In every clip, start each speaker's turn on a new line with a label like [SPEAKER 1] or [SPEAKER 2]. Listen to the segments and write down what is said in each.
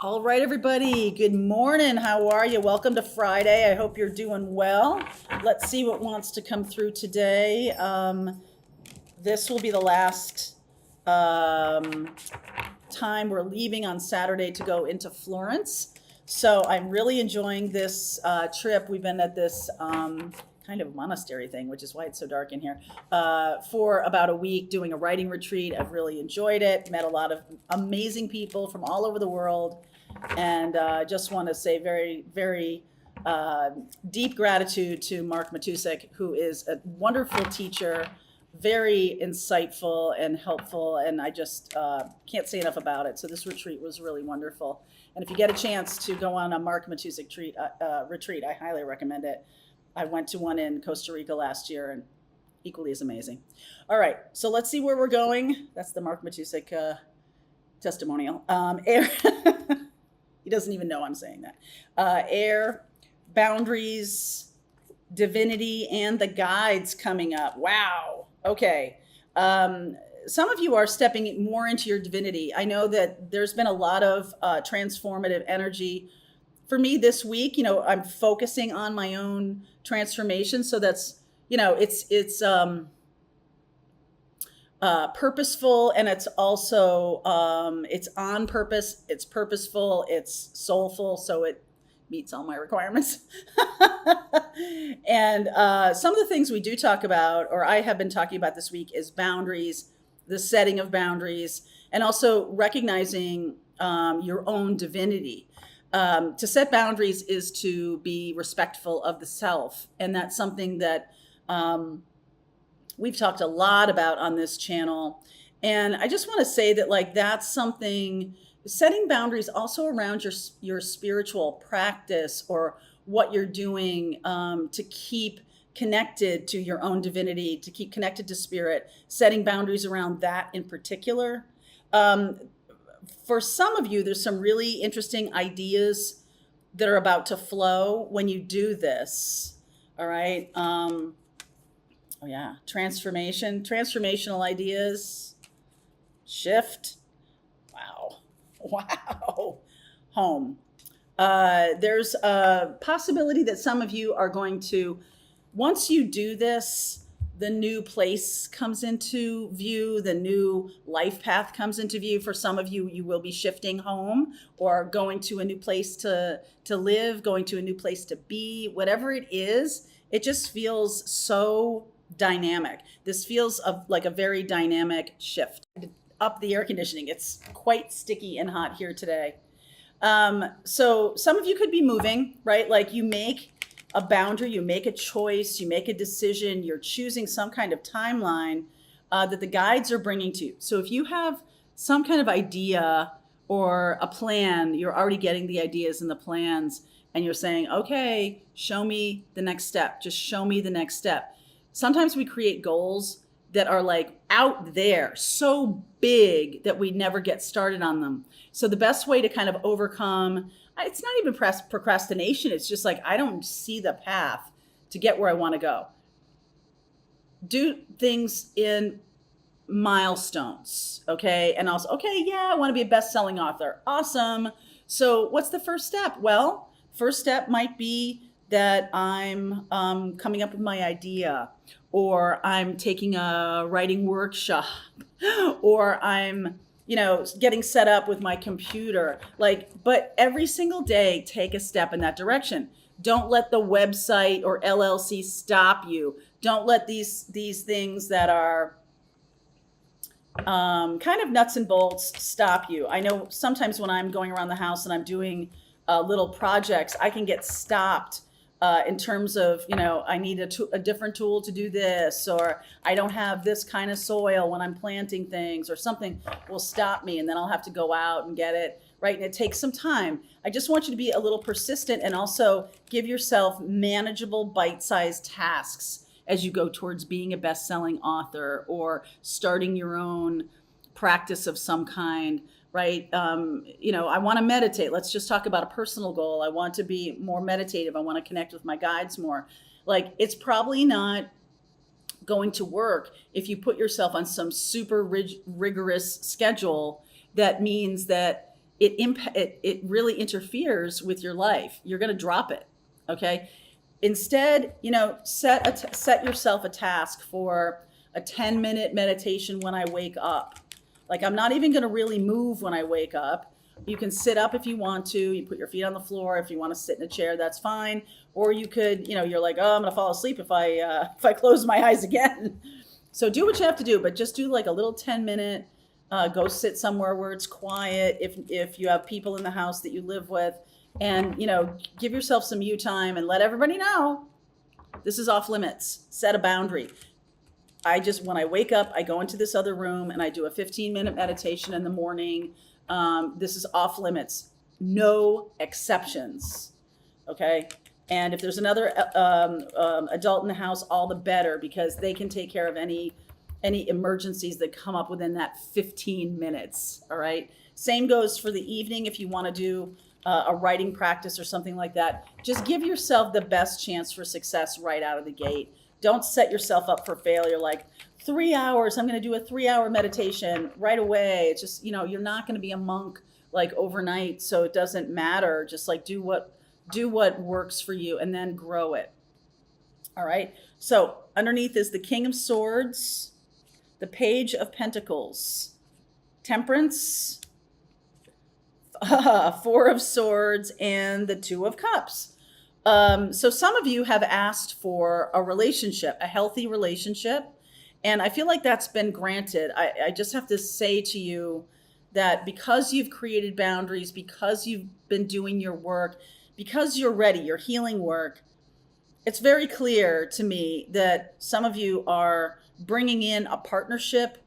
[SPEAKER 1] All right, everybody. Good morning. How are you? Welcome to Friday. I hope you're doing well. Let's see what wants to come through today. This will be the last um, time we're leaving on Saturday to go into Florence. So I'm really enjoying this trip. We've been at this kind of monastery thing, which is why it's so dark in here, for about a week doing a writing retreat. I've really enjoyed it, met a lot of amazing people from all over the world, and just want to say very, very deep gratitude to Mark Matusek, who is a wonderful teacher, very insightful and helpful, and I just can't say enough about it. So this retreat was really wonderful. And if you get a chance to go on a Mark Matusek retreat, I highly recommend it. I went to one in Costa Rica last year and equally as amazing. All right, so let's see where we're going. That's the Mark Matusek testimonial. Air, he doesn't even know I'm saying that. Air, boundaries, divinity, and the guides coming up. Wow. Okay. Some of you are stepping more into your divinity. I know that there's been a lot of transformative energy for me this week. I'm focusing on my own transformation. So that's, it's purposeful, and it's also, it's on purpose, it's purposeful, it's soulful. So it meets all my requirements. And some of the things we do talk about, or I have been talking about this week, is boundaries, the setting of boundaries, and also recognizing your own divinity. To set boundaries is to be respectful of the self. And that's something that we've talked a lot about on this channel. And I just want to say that, that's something, setting boundaries also around your spiritual practice, or what you're doing to keep connected to your own divinity, to keep connected to spirit, setting boundaries around that in particular. For some of you, there's some really interesting ideas that are about to flow when you do this. All right. Oh yeah. Transformational ideas, shift. Wow. Wow. Home. There's a possibility that some of you are going to, once you do this, the new place comes into view, the new life path comes into view. For some of you, you will be shifting home, or going to a new place to live, going to a new place to be, whatever it is. It just feels so dynamic. This feels like a very dynamic shift. Up the air conditioning. It's quite sticky and hot here today. So some of you could be moving, right? Like, you make a boundary, you make a choice, you make a decision, you're choosing some kind of timeline that the guides are bringing to you. So if you have some kind of idea or a plan, you're already getting the ideas and the plans, and you're saying, okay, show me the next step. Just show me the next step. Sometimes we create goals that are like out there, so big that we never get started on them. So the best way to kind of overcome, it's not even procrastination. It's just like, I don't see the path to get where I want to go. Do things in milestones, okay? And also, okay, yeah, I want to be a best-selling author. Awesome. So what's the first step? Well, first step might be that I'm coming up with my idea, or I'm taking a writing workshop, or I'm getting set up with my computer. But every single day, take a step in that direction. Don't let the website or LLC stop you. Don't let these things that are kind of nuts and bolts stop you. I know sometimes when I'm going around the house and I'm doing little projects, I can get stopped in terms of, I need a different tool to do this, or I don't have this kind of soil when I'm planting things, or something will stop me, and then I'll have to go out and get it, right? And it takes some time. I just want you to be a little persistent, and also give yourself manageable bite-sized tasks as you go towards being a best-selling author, or starting your own practice of some kind. Right? I want to meditate. Let's just talk about a personal goal. I want to be more meditative. I want to connect with my guides more. It's probably not going to work if you put yourself on some super rigorous schedule that means that it really interferes with your life. You're going to drop it. Okay. Instead, set yourself a task for a 10-minute meditation when I wake up. Like, I'm not even going to really move when I wake up. You can sit up if you want to. You put your feet on the floor. If you want to sit in a chair, that's fine. Or you could, you're like, oh, I'm going to fall asleep if I close my eyes again. So do what you have to do, but just do like a little 10-minute. Go sit somewhere where it's quiet. If you have people in the house that you live with, and give yourself some you time and let everybody know this is off limits. Set a boundary. When I wake up, I go into this other room and I do a 15-minute meditation in the morning. This is off limits. No exceptions. Okay. And if there's another adult in the house, all the better, because they can take care of any emergencies that come up within that 15 minutes. All right. Same goes for the evening. If you want to do a writing practice or something like that, just give yourself the best chance for success right out of the gate. Don't set yourself up for failure. Like 3 hours, I'm going to do a 3-hour meditation right away. It's just, you're not going to be a monk like overnight. So it doesn't matter. Just like do what works for you, and then grow it. All right. So underneath is the King of Swords, the Page of Pentacles, Temperance, Four of Swords, and the Two of Cups. So some of you have asked for a relationship, a healthy relationship. And I feel like that's been granted. I just have to say to you that because you've created boundaries, because you've been doing your work, because you're ready, your healing work, it's very clear to me that some of you are bringing in a partnership,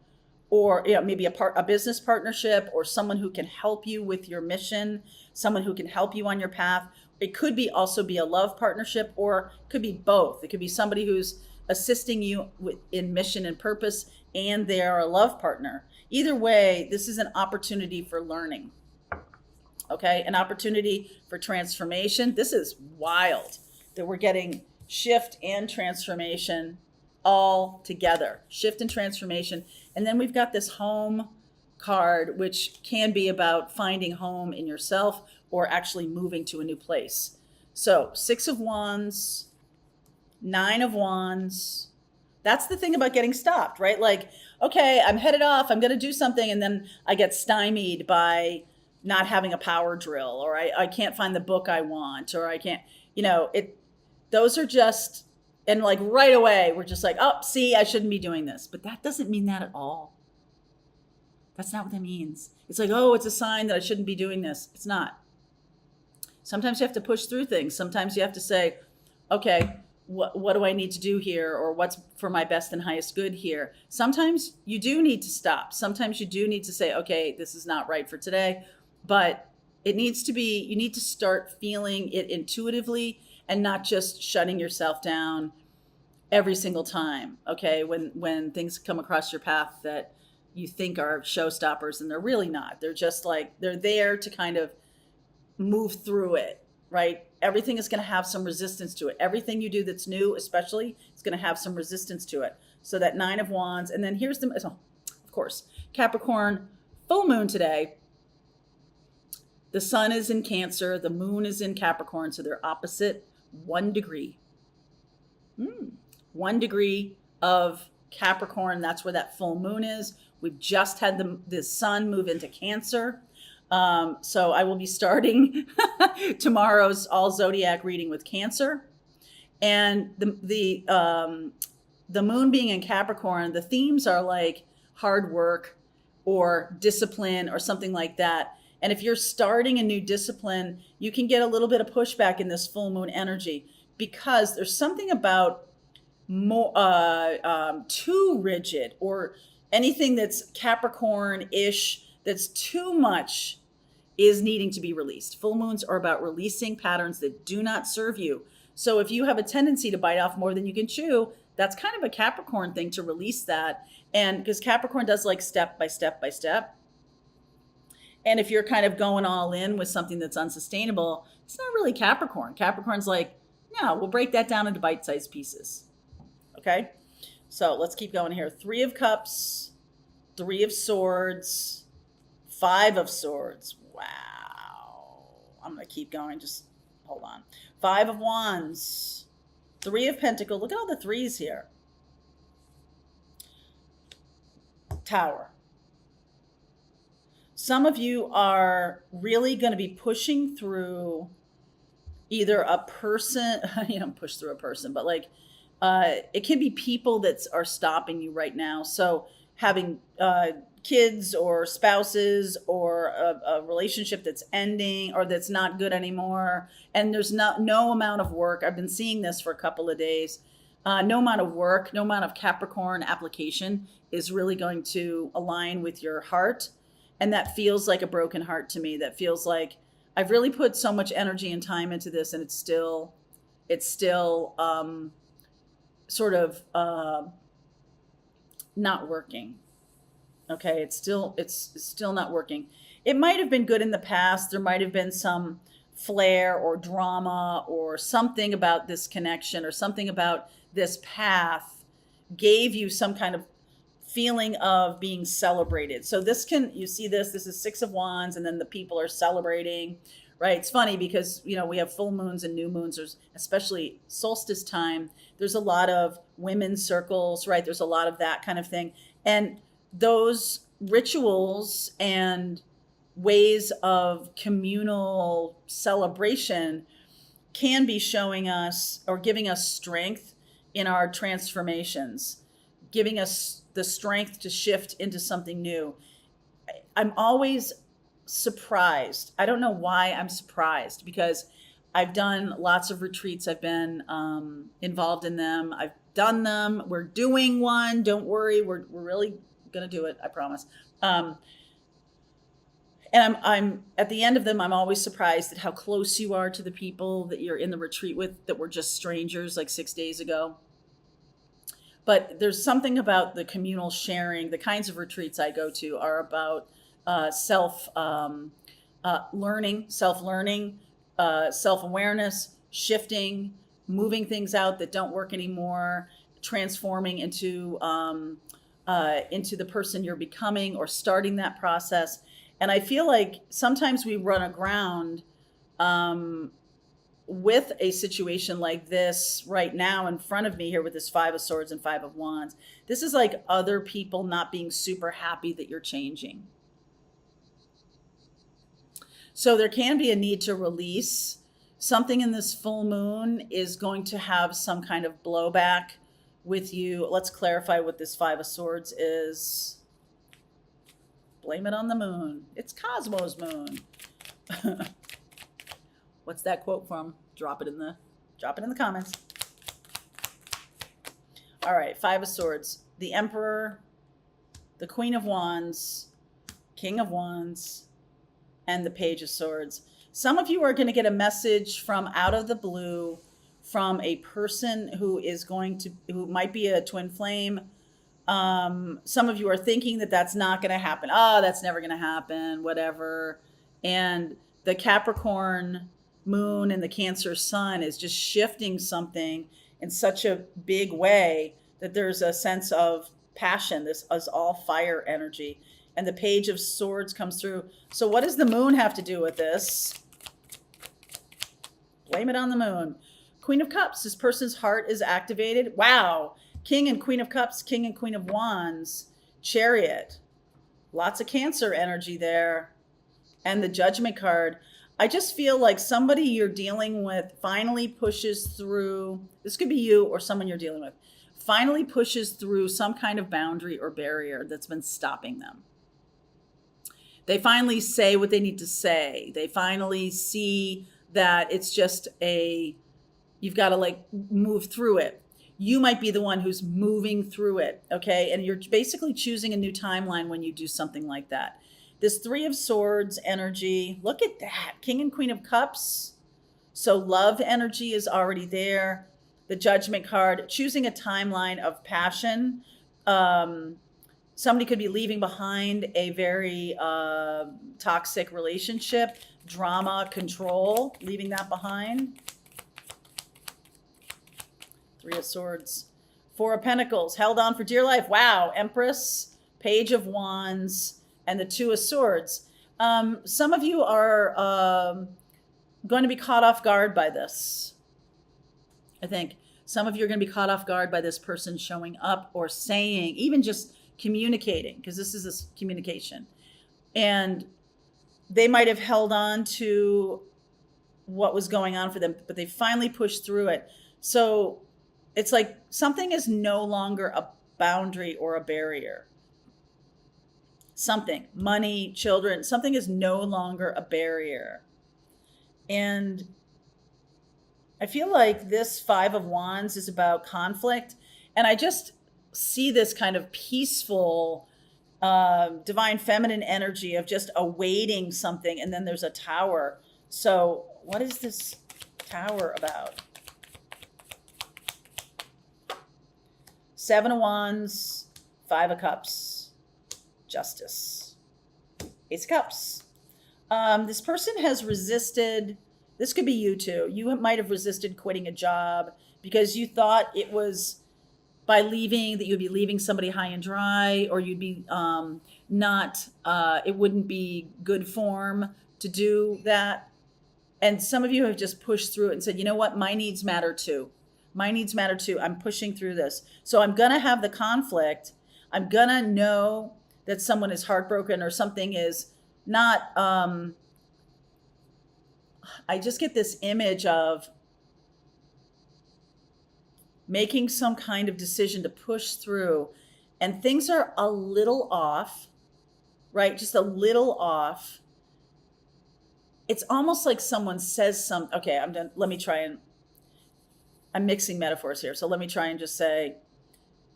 [SPEAKER 1] or maybe a business partnership, or someone who can help you with your mission, someone who can help you on your path. It could also be a love partnership, or it could be both. It could be somebody who's assisting you in mission and purpose, and they are a love partner. Either way, this is an opportunity for learning. Okay, an opportunity for transformation. This is wild that we're getting shift and transformation all together. Shift and transformation. And then we've got this home card, which can be about finding home in yourself or actually moving to a new place. So 6 of Wands, 9 of Wands. That's the thing about getting stopped, right? Like, okay, I'm headed off, I'm going to do something, and then I get stymied by not having a power drill, or I can't find the book I want, or I can't, those are just, and like right away, we're just like, oh, see, I shouldn't be doing this. But that doesn't mean that at all. That's not what that means. It's like, oh, it's a sign that I shouldn't be doing this. It's not. Sometimes you have to push through things. Sometimes you have to say, okay, what do I need to do here? Or what's for my best and highest good here? Sometimes you do need to stop. Sometimes you do need to say, okay, this is not right for today. But it needs to be, you need to start feeling it intuitively and not just shutting yourself down every single time. Okay. When things come across your path that you think are showstoppers, and they're really not. They're just like, they're there to kind of move through it, right? Everything is going to have some resistance to it. Everything you do that's new, especially, is going to have some resistance to it. So that 9 of Wands, and then here's of course, Capricorn, full moon today. The sun is in Cancer, the moon is in Capricorn, so they're opposite 1 degree. 1 degree of Capricorn, that's where that full moon is. We've just had the sun move into Cancer. So I will be starting tomorrow's all Zodiac reading with Cancer. And the moon being in Capricorn, the themes are like hard work or discipline or something like that. And if you're starting a new discipline, you can get a little bit of pushback in this full moon energy, because there's something about more too rigid, or anything that's Capricorn-ish that's too much is needing to be released. Full moons are about releasing patterns that do not serve you. So if you have a tendency to bite off more than you can chew, that's kind of a Capricorn thing, to release that. And because Capricorn does like step by step by step. And if you're kind of going all in with something that's unsustainable, it's not really Capricorn. Capricorn's like, no, we'll break that down into bite-sized pieces. Okay? So let's keep going here. 3 of Cups, 3 of Swords, 5 of Swords. Wow. I'm going to keep going. Just hold on. Five of Wands. Three of Pentacles. Look at all the threes here. Tower. Some of you are really going to be pushing through either a person, you don't push through a person, but like it can be people that are stopping you right now. So having kids or spouses or a relationship that's ending or that's not good anymore, and there's no amount of work. I've been seeing this for a couple of days. No amount of work, no amount of Capricorn application is really going to align with your heart. And that feels like a broken heart to me. That feels like I've really put so much energy and time into this, and it's still sort of not working. Okay, it's still not working. It might have been good in the past. There might have been some flair or drama or something about this connection or something about this path gave you some kind of feeling of being celebrated. So you see this is Six of Wands, and then the people are celebrating, right? It's funny because, we have full moons and new moons, especially solstice time. There's a lot of women's circles, right? There's a lot of that kind of thing. And those rituals and ways of communal celebration can be showing us or giving us strength in our transformations, giving us the strength to shift into something new. I'm always surprised. I don't know why I'm surprised, because I've done lots of retreats. I've been involved in them. I've done them. We're doing one. Don't worry. We're really going to do it. I promise. And I'm at the end of them, I'm always surprised at how close you are to the people that you're in the retreat with that were just strangers like 6 days ago. But there's something about the communal sharing. The kinds of retreats I go to are about self-learning, self-awareness, shifting, moving things out that don't work anymore, transforming into the person you're becoming or starting that process. And I feel like sometimes we run aground with a situation like this right now in front of me here with this Five of Swords and Five of Wands. This is like other people not being super happy that you're changing. So there can be a need to release. Something in this full moon is going to have some kind of blowback with you. Let's clarify what this Five of Swords is. Blame it on the moon. It's Cosmo's moon. What's that quote from? Drop it in the comments. All right, Five of Swords. The Emperor, the Queen of Wands, King of Wands, and the Page of Swords. Some of you are going to get a message from out of the blue from a person who might be a twin flame. Some of you are thinking that that's not going to happen. That's never going to happen, whatever. And the Capricorn moon and the Cancer sun is just shifting something in such a big way that there's a sense of passion. This is all fire energy. And the Page of Swords comes through. So what does the moon have to do with this? Blame it on the moon. Queen of Cups. This person's heart is activated. Wow. King and Queen of Cups, King and Queen of Wands, Chariot. Lots of Cancer energy there. And the Judgment card. I just feel like somebody you're dealing with finally pushes through. This could be you or someone you're dealing with. Finally pushes through some kind of boundary or barrier that's been stopping them. They finally say what they need to say. They finally see that it's just you've got to move through it. You might be the one who's moving through it, okay? And you're basically choosing a new timeline when you do something like that. This Three of Swords energy, look at that. King and Queen of Cups. So love energy is already there. The Judgment card, choosing a timeline of passion. Somebody could be leaving behind a very toxic relationship, drama, control, leaving that behind. Three of Swords. Four of Pentacles, held on for dear life. Wow. Empress, Page of Wands, and the Two of Swords. Some of you are going to be caught off guard by this. I think some of you are going to be caught off guard by this person showing up or saying, even just communicating, because this is this communication. And they might have held on to what was going on for them, but they finally pushed through it. So it's like something is no longer a boundary or a barrier. Something, money, children, something is no longer a barrier. And I feel like this Five of Wands is about conflict. And I just see this kind of peaceful, divine feminine energy of just awaiting something. And then there's a tower. So, what is this tower about? Seven of Wands, Five of Cups, Justice, Ace of Cups. This person has resisted. This could be you too. You might have resisted quitting a job because you thought it was by leaving that you'd be leaving somebody high and dry, or you'd be not, it wouldn't be good form to do that. And some of you have just pushed through it and said, you know what, my needs matter too. My needs matter too. I'm pushing through this. So I'm going to have the conflict. I'm going to know that someone is heartbroken or something is not, I just get this image of making some kind of decision to push through, and things are a little off, right? Just a little off. It's almost like someone says something. Okay, I'm done. Let me try and, I'm mixing metaphors here. So let me try and just say,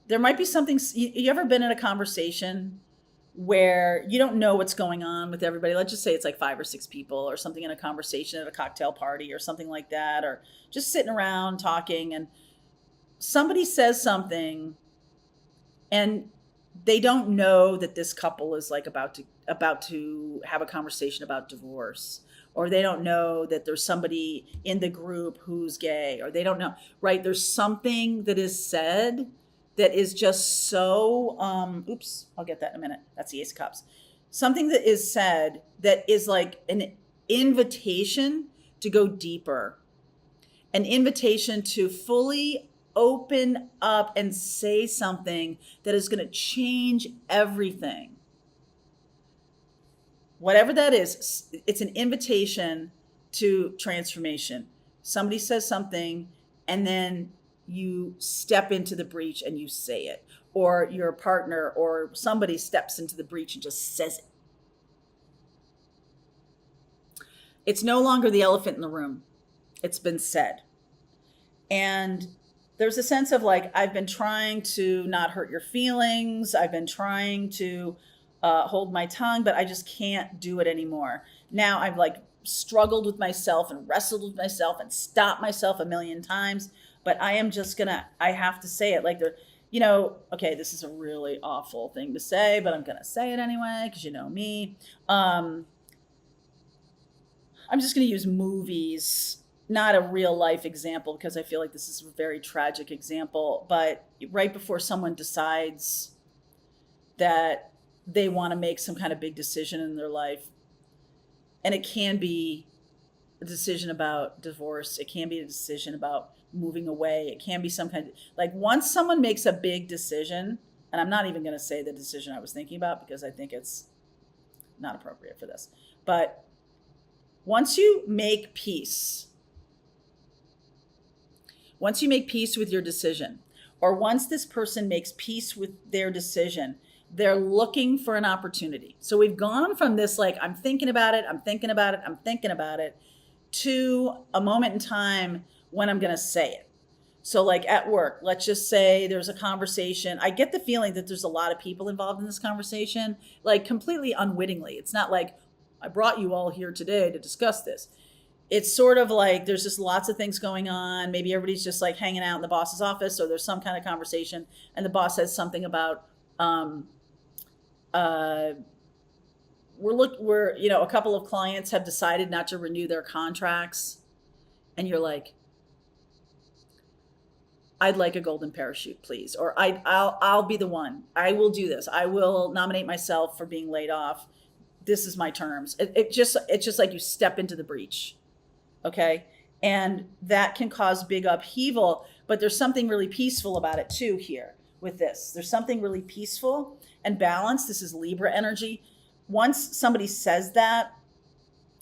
[SPEAKER 1] there might be something, you ever been in a conversation where you don't know what's going on with everybody? Let's just say it's like 5 or 6 people or something in a conversation at a cocktail party or something like that, or just sitting around talking, and somebody says something and they don't know that this couple is like about to have a conversation about divorce, or they don't know that there's somebody in the group who's gay, or they don't know, right? There's something that is said that is just so, oops, I'll get that in a minute. That's the Ace of Cups. Something that is said that is like an invitation to go deeper, an invitation to fully open up and say something that is going to change everything. Whatever that is, it's an invitation to transformation. Somebody says something, and then you step into the breach and you say it, or your partner or somebody steps into the breach and just says it. It's no longer the elephant in the room. It's been said. And there's a sense of like, I've been trying to not hurt your feelings. I've been trying to hold my tongue, but I just can't do it anymore. Now I've like struggled with myself and wrestled with myself and stopped myself a million times, but I am just gonna, I have to say it. Like, you know, okay, this is a really awful thing to say, but I'm gonna say it anyway, because you know me. I'm just gonna use movies, not a real life example, because I feel like this is a very tragic example, but right before someone decides that they want to make some kind of big decision in their life, and it can be a decision about divorce, it can be a decision about moving away, it can be some kind of, like, once someone makes a big decision, and I'm not even going to say the decision I was thinking about because I think it's not appropriate for this, but once you make peace with your decision, or once this person makes peace with their decision, they're looking for an opportunity. So we've gone from this, like, I'm thinking about it, to a moment in time when I'm going to say it. So like at work, let's just say there's a conversation. I get the feeling that there's a lot of people involved in this conversation, like completely unwittingly. It's not like I brought you all here today to discuss this. It's sort of like there's just lots of things going on. Maybe everybody's just like hanging out in the boss's office, or there's some kind of conversation and the boss says something about, we're, you know, a couple of clients have decided not to renew their contracts. And you're like, I'd like a golden parachute, please. Or I'll be the one. I will do this. I will nominate myself for being laid off this is my terms. It's just like you step into the breach. Okay. And that can cause big upheaval, but there's something really peaceful about it too here with this. There's something really peaceful and balanced. This is Libra energy. Once somebody says that,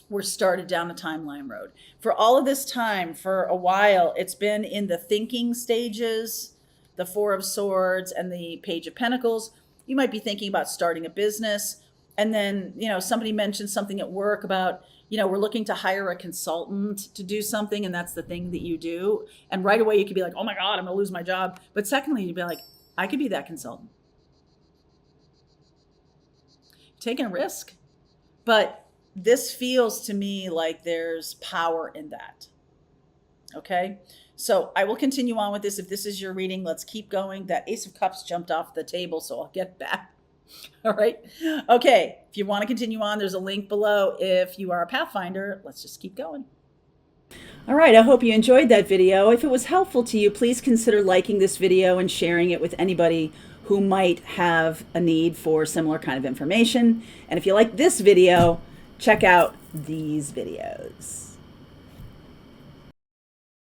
[SPEAKER 1] we're started down the timeline road. For all of this time, for a while, it's been in the thinking stages, the Four of Swords and the Page of Pentacles. You might be thinking about starting a business. And then, somebody mentioned something at work about, we're looking to hire a consultant to do something, and that's the thing that you do. And right away you could be like, oh my God, I'm gonna lose my job. But secondly, you'd be like, I could be that consultant. Taking a risk. But this feels to me like there's power in that. Okay. So I will continue on with this. If this is your reading, let's keep going. That Ace of Cups jumped off the table, so I'll get back. All right. Okay. If you want to continue on, there's a link below. If you are a Pathfinder, let's just keep going. All right. I hope you enjoyed that video. If it was helpful to you, please consider liking this video and sharing it with anybody who might have a need for similar kind of information. And if you like this video, check out these videos.